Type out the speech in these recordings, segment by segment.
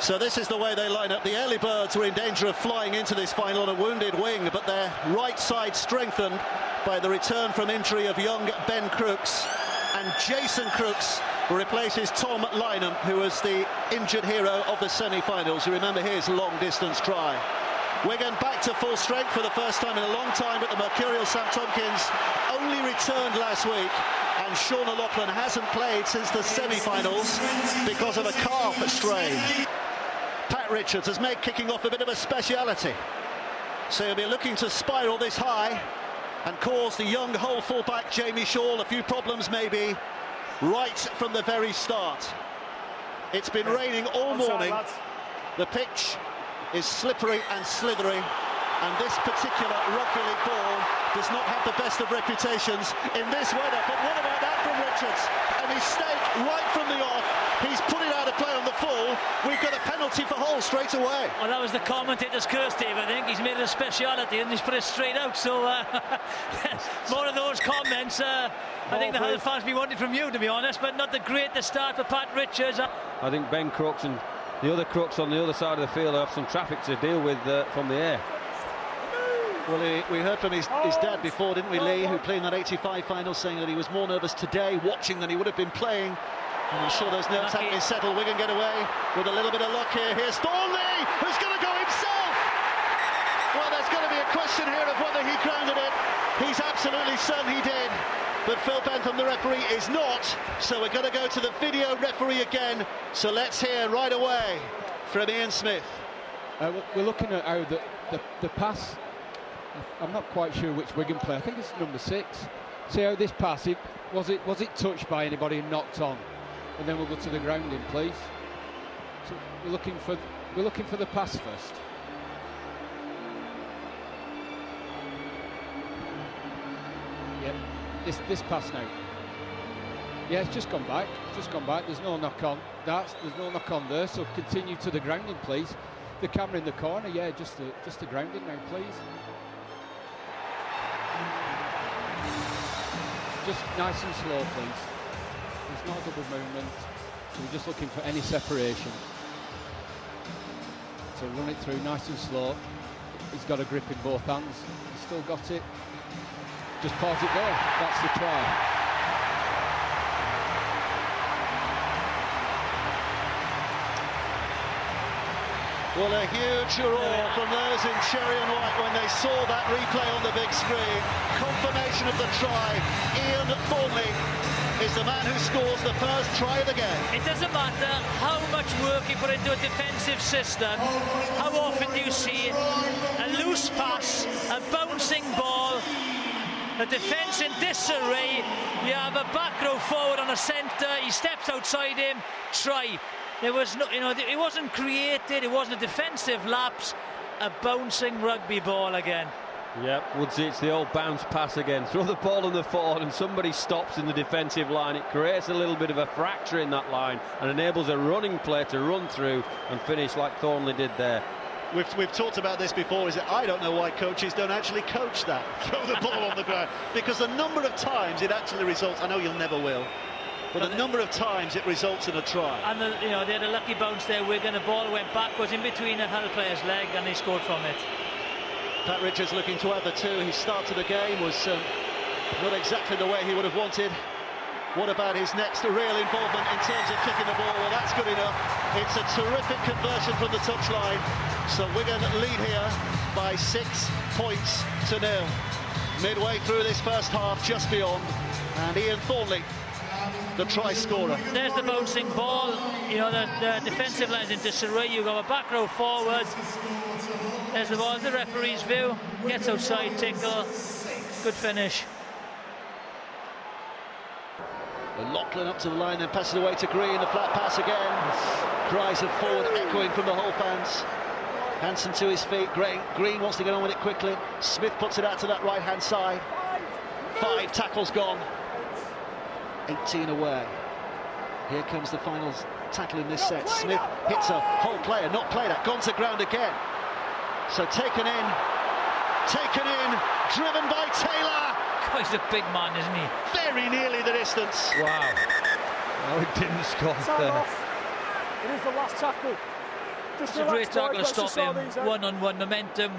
So this is the way they line up. The early birds were in danger of flying into this final on a wounded wing, but their right side strengthened by the return from injury of young Ben Crooks, and Jason Crooks replaces Tom Lynham, who was the injured hero of the semi-finals. You remember his long-distance try. Wigan back to full strength for the first time in a long time, but the mercurial Sam Tompkins only returned last week, and Sean O'Loughlin hasn't played since the semi-finals because of a calf strain. Pat Richards has made kicking off a bit of a speciality, so he'll be looking to spiral this high and cause the young Hull fullback Jamie Shaw a few problems maybe right from the very start. It's been raining all morning. The pitch is slippery and slithery, and this particular rugby league ball does not have the best of reputations in this weather. But what about that from Richards? A mistake right from the off. He's put it out of play on the full. We've got a penalty for Hull straight away. Well, that was the commentator's curse, Dave. I think he's made it a speciality and he's put it straight out. So more of those comments. I think the Hull fans be wanting from you, to be honest, but not the greatest start for Pat Richards. I think Ben Crooks and the other Crooks on the other side of the field have some traffic to deal with from the air. Well, we heard from his dad before, didn't we, Lee, who played in that 85 final, saying that he was more nervous today watching than he would have been playing. And I'm sure those nerves haven't been settled. Wigan get away with a little bit of luck here. Here's Thornley, who's going to go himself. Well, there's going to be a question here of whether he grounded it. He's absolutely certain he did. But Phil Bentham, the referee, is not. So we're going to go to the video referee again. So let's hear right away from Ian Smith. We're looking at how the pass. I'm not quite sure which Wigan player. I think it's number 6. See how this pass, was it touched by anybody and knocked on? And then we'll go to the grounding, please. So we're looking for the pass first. Yep. This pass now. Yeah, it's just gone back. There's no knock on. There's no knock on there. So continue to the grounding, please. The camera in the corner. Yeah, just the grounding now, please. Just nice and slow, please. There's not a double movement. So we're just looking for any separation. So run it through nice and slow. He's got a grip in both hands. He's still got it. Just pause it there. That's the try. Well, a huge roar from those in cherry and white when they saw that replay on the big screen. Confirmation of the try. Ian Thornley is the man who scores the first try of the game. It doesn't matter how much work you put into a defensive system. How often do you see a loose pass, a bouncing ball, a defence in disarray? You have a back row forward on a centre. He steps outside him. Try. There was no, it wasn't created. It wasn't a defensive lapse. A bouncing rugby ball again. Yep, Woodsy, it's the old bounce pass again. Throw the ball on the forward and somebody stops in the defensive line. It creates a little bit of a fracture in that line and enables a running player to run through and finish like Thornley did there. We've talked about this before, is that I don't know why coaches don't actually coach that. Throw the ball on the ground. Because the number of times it actually results, I know you'll never will, but the number of times it results in a try. And they had a lucky bounce there. Wigan, the ball went backwards in between the Hull player's leg and they scored from it. Pat Richards looking to add the 2. His start to the game was not exactly the way he would have wanted. What about his next real involvement in terms of kicking the ball? Well, that's good enough. It's a terrific conversion from the touchline. So Wigan lead here by 6 points to 0. Midway through this first half, just beyond, and Ian Thornley, the try scorer. There's the bouncing ball. The defensive line's in disarray. You've got a back row forward. There's the ball. The referee's view. Gets outside, tickle. Good finish. O'Loughlin up to the line, then passes away to Green. The flat pass again. Cries of forward echoing from the Hull fans. Hansen to his feet. Green wants to get on with it quickly. Smith puts it out to that right-hand side. 5 tackles gone. 18 away. Here comes the final tackle in this set. Smith hits a Hull player, not played at, gone to ground again. So taken in, driven by Taylor. God, he's a big man, isn't he? Very nearly the distance. Wow. No, it didn't score there. It is the last tackle. It's a great tackle to stop him. One-on-one momentum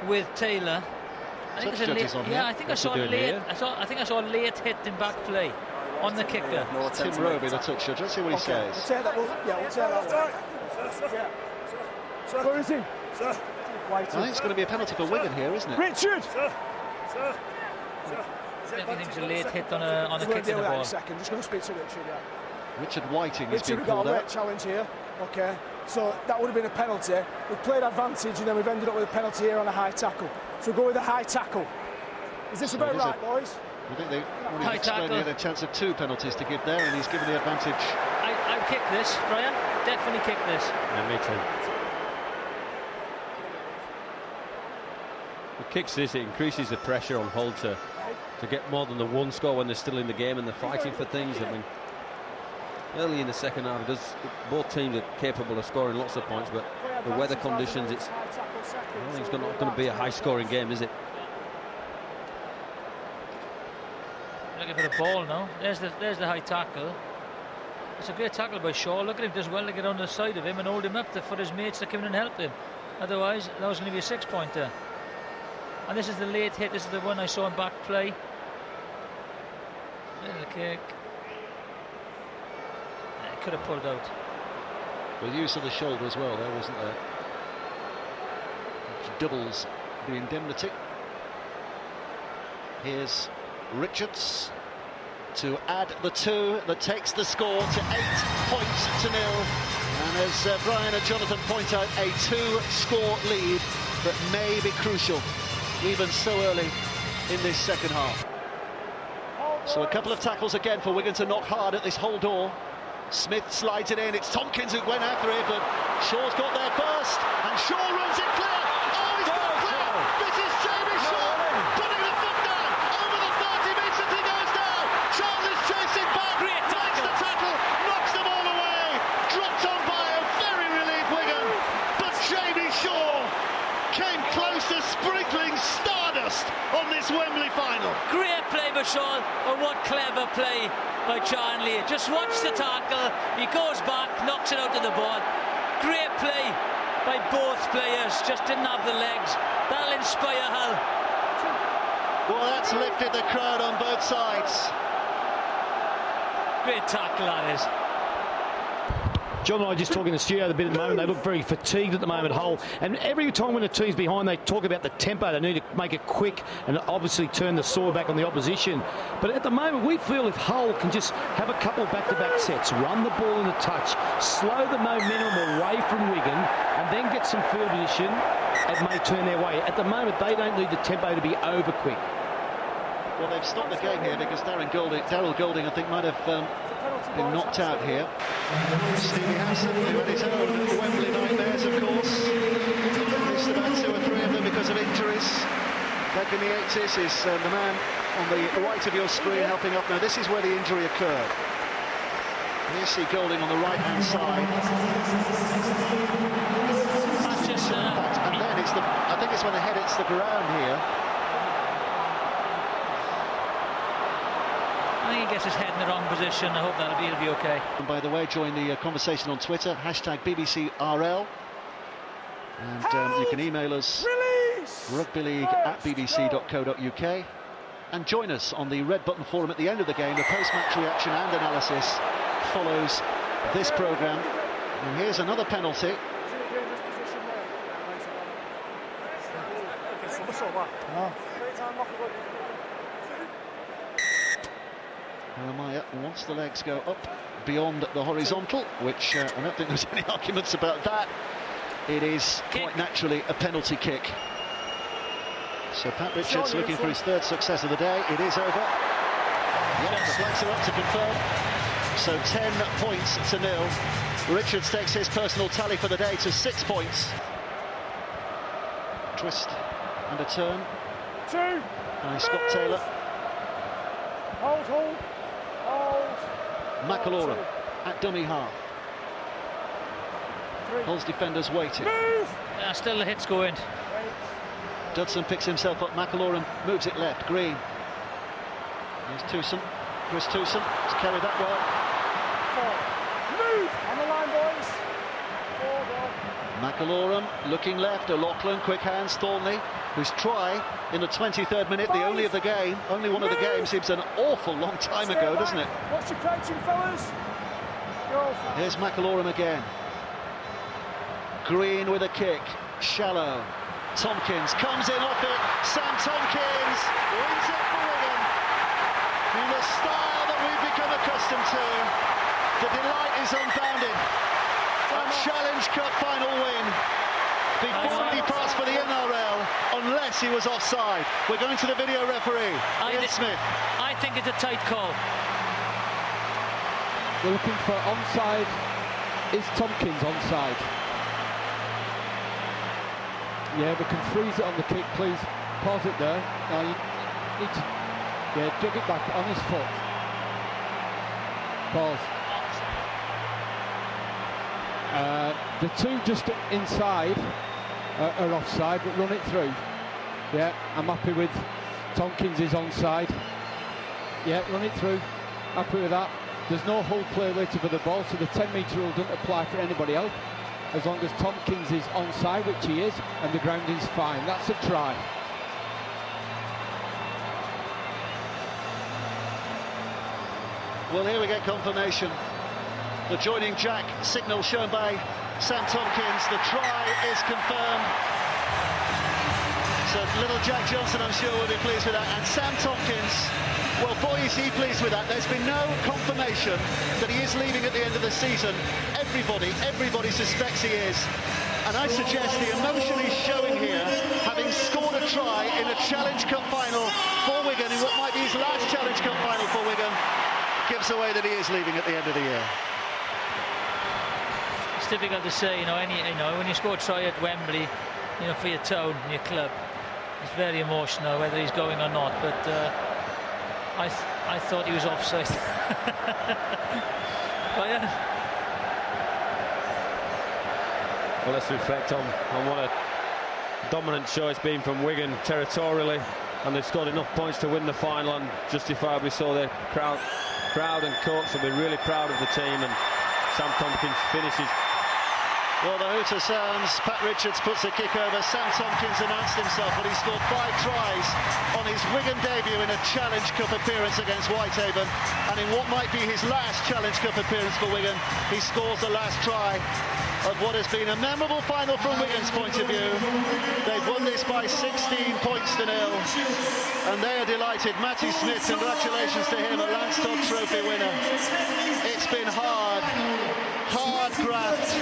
with Taylor. I think it's a late, I think I saw late. I think I saw a late hit in back play on the kicker. Tim Roby, the touch judge. Let's see what he says. We'll take that. We'll take that. Where is he? Sir. I think it's going to be a penalty for Wigan here, isn't it? Richard. Everything's a late hit on a kick in the ball. Second. Just going to speak to Richard. Yeah. Richard Whiting has been Richard called got a out. late challenge here. Okay. So that would have been a penalty. We've played advantage and then we've ended up with a penalty here on a high tackle. So we'll go with a high tackle. Is this about right, boys? I think they only had a chance of 2 penalties to give there, and he's given the advantage. I'd kick this, Brian. Definitely kick this. Yeah, me too. It kicks this, it increases the pressure on Hull to get more than the 1 score when they're still in the game and they're fighting for things. I mean, early in the second half, both teams are capable of scoring lots of points, but the weather conditions, I don't think it's not going to be a high-scoring game, is it? Looking for the ball now. There's the high tackle. It's a great tackle by Shaw. Look at him, does well to get on the side of him and hold him up for his mates to come in and help him. Otherwise, that was going to be a 6-pointer. And this is the late hit. This is the one I saw in back play. Little kick. Could have pulled out. With use of the shoulder as well, there wasn't there? Which doubles the indemnity. Here's Richards to add the 2 that takes the score to 8 points to 0. And as Brian and Jonathan point out, a 2-score lead that may be crucial even so early in this second half. So a couple of tackles again for Wigan to knock hard at this Hull door. Smith slides it in. It's Tompkins who went after it, but Shaw's got there first, and Shaw runs it clear. Oh, he's got clear. This is Jamie Shaw putting the foot down over the 30 metres. He goes down. Charles is chasing back. Great Makes the tackle, knocks them all away. Dropped on by a very relieved Wigan, but Jamie Shaw came close to sprinkling stardust on this Wembley final. Great play by Shaw, and what clever play by Charnley. Just watch the tackle. He goes back, knocks it out of the board. Great play by both players. Just didn't have the legs. That'll inspire Hull. Well, that's lifted the crowd on both sides. Great tackle that is. John and I just talking in the studio a bit at the moment. They look very fatigued at the moment, Hull. And every time when the team's behind, they talk about the tempo. They need to make it quick and obviously turn the sword back on the opposition. But at the moment, we feel if Hull can just have a couple of back-to-back sets, run the ball in the touch, slow the momentum away from Wigan, and then get some field position, it may turn their way. At the moment, they don't need the tempo to be over quick. Well, they've stopped the game here because Daryl Golding, I think, might have been knocked out here. Stevie Hassan, who had his own Wembley nightmares, of course. Missed about 2 or 3 of them because of injuries. Back in the 80s is the man on the right of your screen helping up. Now, this is where the injury occurred. Here you see Golding on the right-hand side. And then I think it's when the head hits the ground here. I think he gets his head in the wrong position. I hope he'll be okay. And by the way, join the conversation on Twitter, #BBCRL. And you can email us rugbyleague@bbc.co.uk. And join us on the Red Button Forum at the end of the game. The post-match reaction and analysis follows this programme. And here's another penalty. Jeremiah wants the legs go up beyond the horizontal, which I don't think there's any arguments about that. It is quite naturally a penalty kick. So Pat Richards looking for his 3rd success of the day. It is over. Yes, the flags are up to confirm. So 10 points to 0. Richards takes his personal tally for the day to 6 points. Twist and a turn by Scott Taylor. Hold. McAlorum at dummy half. Hull's defenders waiting. Still the hit's going. Dudson picks himself up. McAlorum moves it left. Green. Here's Tewson. Chris Tewson. He's carried that well. Move on the line, boys. McAlorum looking left, O'Loughlin, quick hands, Thornley, whose try in the 23rd minute, the only of the game, only one of the games, seems an awful long time ago, doesn't it? What's your crouching, fellas? Here's McAlorum again. Green with a kick, shallow. Tompkins comes in off it, Sam Tompkins wins it for Wigan. In the style that we've become accustomed to, the delight is unbounded. A Challenge Cup final win before he passed for the NRL, unless he was offside. We're going to the video referee, Ian Smith. I think it's a tight call. We're looking for onside. Is Tompkins onside? Yeah, we can freeze it on the kick, please. Pause it there. Now you need to, jog it back on his foot. Pause. The two just inside are offside, but run it through. Yeah, I'm happy with Tompkins is onside. Yeah, run it through. Happy with that. There's no hold play waiting for the ball, so the 10-metre rule doesn't apply for anybody else. As long as Tompkins is onside, which he is, and the grounding's fine. That's a try. Well, here we get confirmation. The joining jack signal shown by Sam Tompkins. The try is confirmed. So little Jack Johnson, I'm sure, will be pleased with that. And Sam Tompkins, well, boy, is he pleased with that. There's been no confirmation that he is leaving at the end of the season. Everybody suspects he is. And I suggest the emotion he's showing here, having scored a try in a Challenge Cup final for Wigan, in what might be his last Challenge Cup final for Wigan, gives away that he is leaving at the end of the year. It's difficult to say, when you score a try at Wembley, for your town, your club, it's very emotional whether he's going or not. But I thought he was offside. But yeah. Well, let's reflect on what a dominant show it's been from Wigan territorially, and they've scored enough points to win the final, and justifiably so. Their crowd and coach will be really proud of the team, and Sam Tompkins finishes. Well, the hooter sounds. Pat Richards puts a kick over. Sam Tompkins announced himself, but he scored 5 tries on his Wigan debut in a Challenge Cup appearance against Whitehaven, and in what might be his last Challenge Cup appearance for Wigan, he scores the last try of what has been a memorable final from Wigan's point of view. They've won this by 16 points to 0, and they are delighted. Matty Smith, congratulations to him, a Lance Todd Trophy winner. It's been hard graft,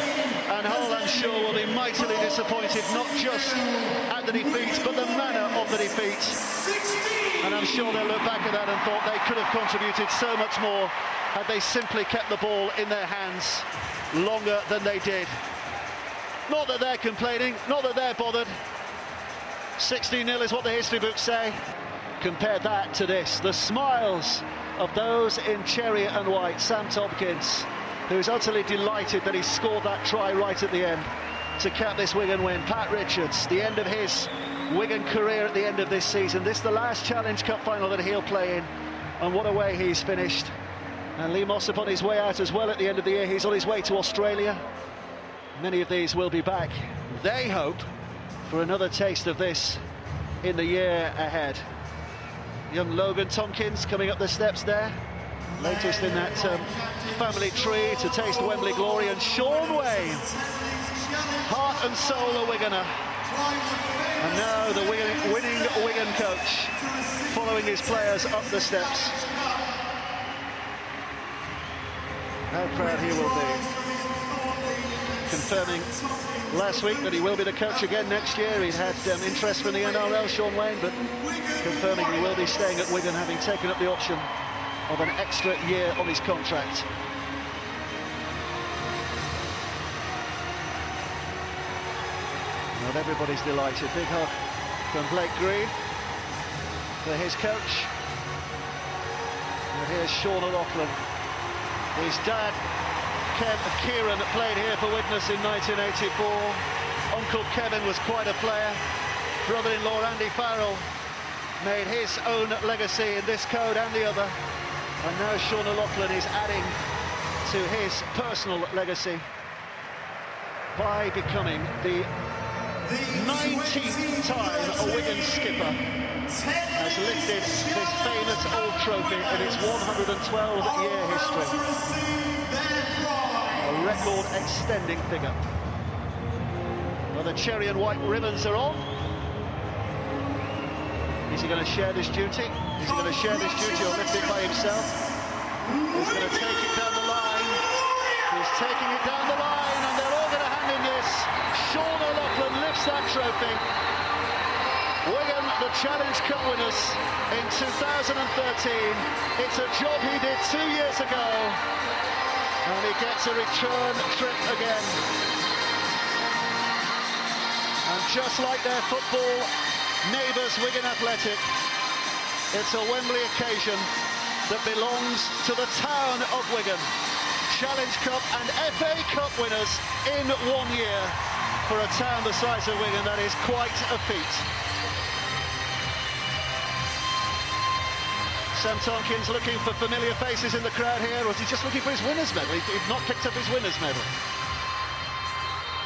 and Hull, I'm sure, will be mightily disappointed, not just at the defeats, but the manner of the defeats. And I'm sure they'll look back at that and thought they could have contributed so much more had they simply kept the ball in their hands longer than they did. Not that they're complaining, not that they're bothered. 16-0 is what the history books say. Compare that to this, the smiles of those in cherry and white. Sam Tompkins, who's utterly delighted that he scored that try right at the end to cap this Wigan win. Pat Richards, the end of his Wigan career at the end of this season. This is the last Challenge Cup final that he'll play in, and what a way he's finished. And Lee Mossop on his way out as well at the end of the year. He's on his way to Australia. Many of these will be back, they hope, for another taste of this in the year ahead. Young Logan Tompkins coming up the steps there, latest in that family tree to taste Wembley glory. And Sean Wayne, heart and soul a Wiganer, and now the winning Wigan coach following his players up the steps. How proud he will be. Confirming last week that he will be the coach again next year. He'd had interest from the NRL, Sean Wayne, but confirming he will be staying at Wigan, having taken up the option of an extra year on his contract. Not everybody's delighted. Big hug from Blake Green for his coach. And here's Sean O'Loughlin. His dad, Kieran, played here for Widnes in 1984. Uncle Kevin was quite a player. Brother-in-law Andy Farrell made his own legacy in this code and the other. And now Sean O'Loughlin is adding to his personal legacy. by becoming the 19th time a Wigan skipper has lifted this famous old trophy in its 112-year history. A record-extending figure. Well, the cherry and white ribbons are on. Is he going to share this duty? Is he going to share this duty or lift it by himself? He's going to take it down the line. He's taking it down the line, and they're all going to hand in this. Sean O'Loughlin lifts that trophy. Wigan, the Challenge Cup winners in 2013. It's a job he did 2 years ago, and he gets a return trip again. And just like their football neighbours, Wigan Athletic, it's a Wembley occasion that belongs to the town of Wigan. Challenge Cup and FA Cup winners in 1 year. For a town the size of Wigan, that is quite a feat. Sam Tompkins looking for familiar faces in the crowd here, or is he just looking for his winner's medal? He's not picked up his winner's medal.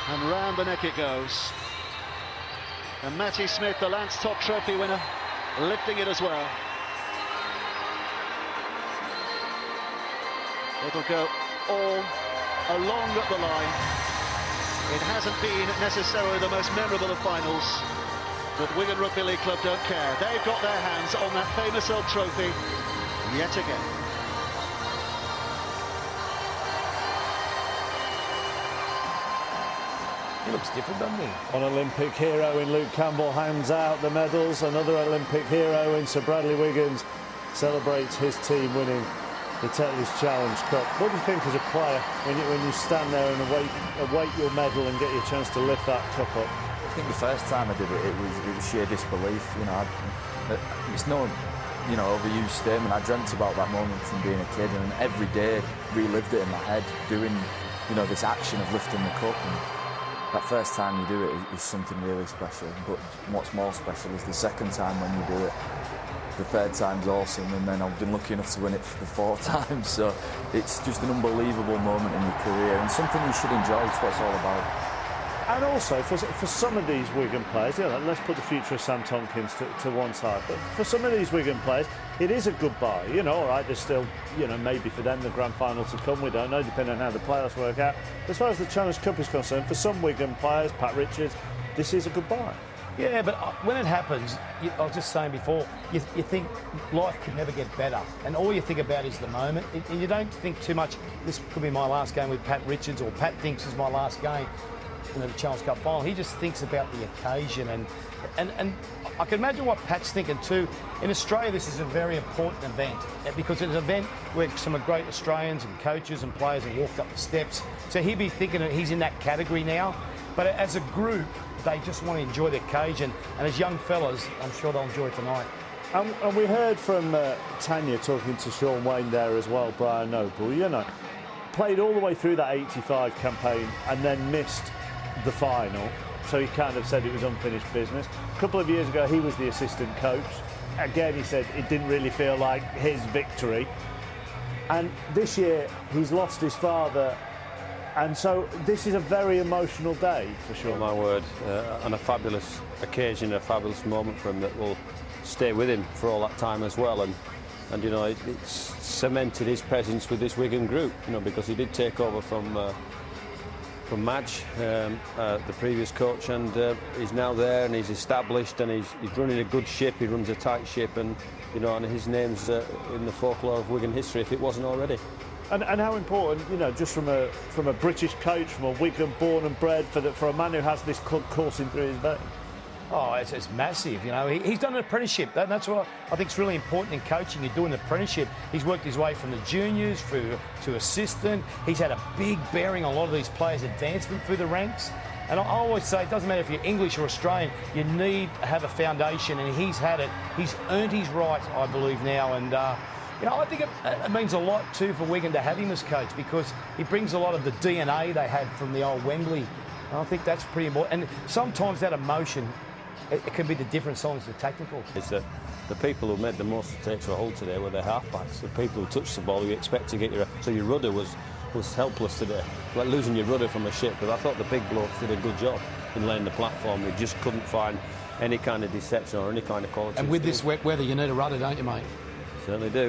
And round the neck it goes. And Matty Smith, the Lance Top Trophy winner, lifting it as well. It'll go all along the line. It hasn't been necessarily the most memorable of finals, but Wigan Rugby League Club don't care. They've got their hands on that famous old trophy yet again. He looks different, doesn't he? One Olympic hero in Luke Campbell hands out the medals. Another Olympic hero in Sir Bradley Wiggins celebrates his team winning the Tetley's Challenge Cup. What do you think as a player when you stand there and await your medal and get your chance to lift that cup up? I think the first time I did it, it was sheer disbelief. You know, it's no, overused statement. I dreamt about that moment from being a kid, and every day relived it in my head, doing, this action of lifting the cup. And that first time you do it is something really special. But what's more special is the second time when you do it. The third time's awesome, and then I've been lucky enough to win it for the 4th time. So it's just an unbelievable moment in your career, and something you should enjoy. It's what it's all about. And also, for some of these Wigan players, let's put the future of Sam Tompkins to one side, but for some of these Wigan players, it is a goodbye. All right, there's still, maybe for them the grand final to come, we don't know, depending on how the playoffs work out. As far as the Challenge Cup is concerned, for some Wigan players, Pat Richards, this is a goodbye. Yeah, but when it happens, I was just saying before, you think life could never get better, and all you think about is the moment, and you don't think too much, this could be my last game with Pat Richards, or Pat thinks it's my last game in the Challenge Cup final. He just thinks about the occasion, and I can imagine what Pat's thinking too. In Australia, this is a very important event, because it's an event where some great Australians and coaches and players have walked up the steps, so he'd be thinking that he's in that category now. But as a group, they just want to enjoy the occasion, and as young fellas, I'm sure they'll enjoy it tonight. And we heard from Tanya talking to Sean Wayne there as well, Brian Noble, played all the way through that 85 campaign and then missed the final, so he kind of said it was unfinished business. A couple of years ago, he was the assistant coach. Again, he said it didn't really feel like his victory. And this year, he's lost his father. And so this is a very emotional day for sure. My word, and a fabulous occasion, a fabulous moment for him that will stay with him for all that time as well. And it's cemented his presence with this Wigan group, because he did take over from Madge, the previous coach, and he's now there and he's established and he's running a good ship. He runs a tight ship, and and his name's in the folklore of Wigan history if it wasn't already. And how important, just from a British coach, from a Wigan born and bred, for a man who has this club coursing through his veins. Oh, it's massive, He's done an apprenticeship. That's what I think is really important in coaching. You do an apprenticeship. He's worked his way from the juniors through to assistant. He's had a big bearing on a lot of these players' advancement through the ranks. And I always say, it doesn't matter if you're English or Australian, you need to have a foundation, and he's had it. He's earned his right, I believe, now. And I think it means a lot too for Wigan to have him as coach, because he brings a lot of the DNA they had from the old Wembley. And I think that's pretty important. And sometimes that emotion, it can be the difference as the technical. It's that the people who made the most to take to a hold today were their halfbacks, the people who touched the ball, you expect to get so your rudder was helpless today. Like losing your rudder from a ship, but I thought the big blokes did a good job in laying the platform. They just couldn't find any kind of deception or any kind of quality. And with this wet weather, you need a rudder, don't you, mate? Certainly do.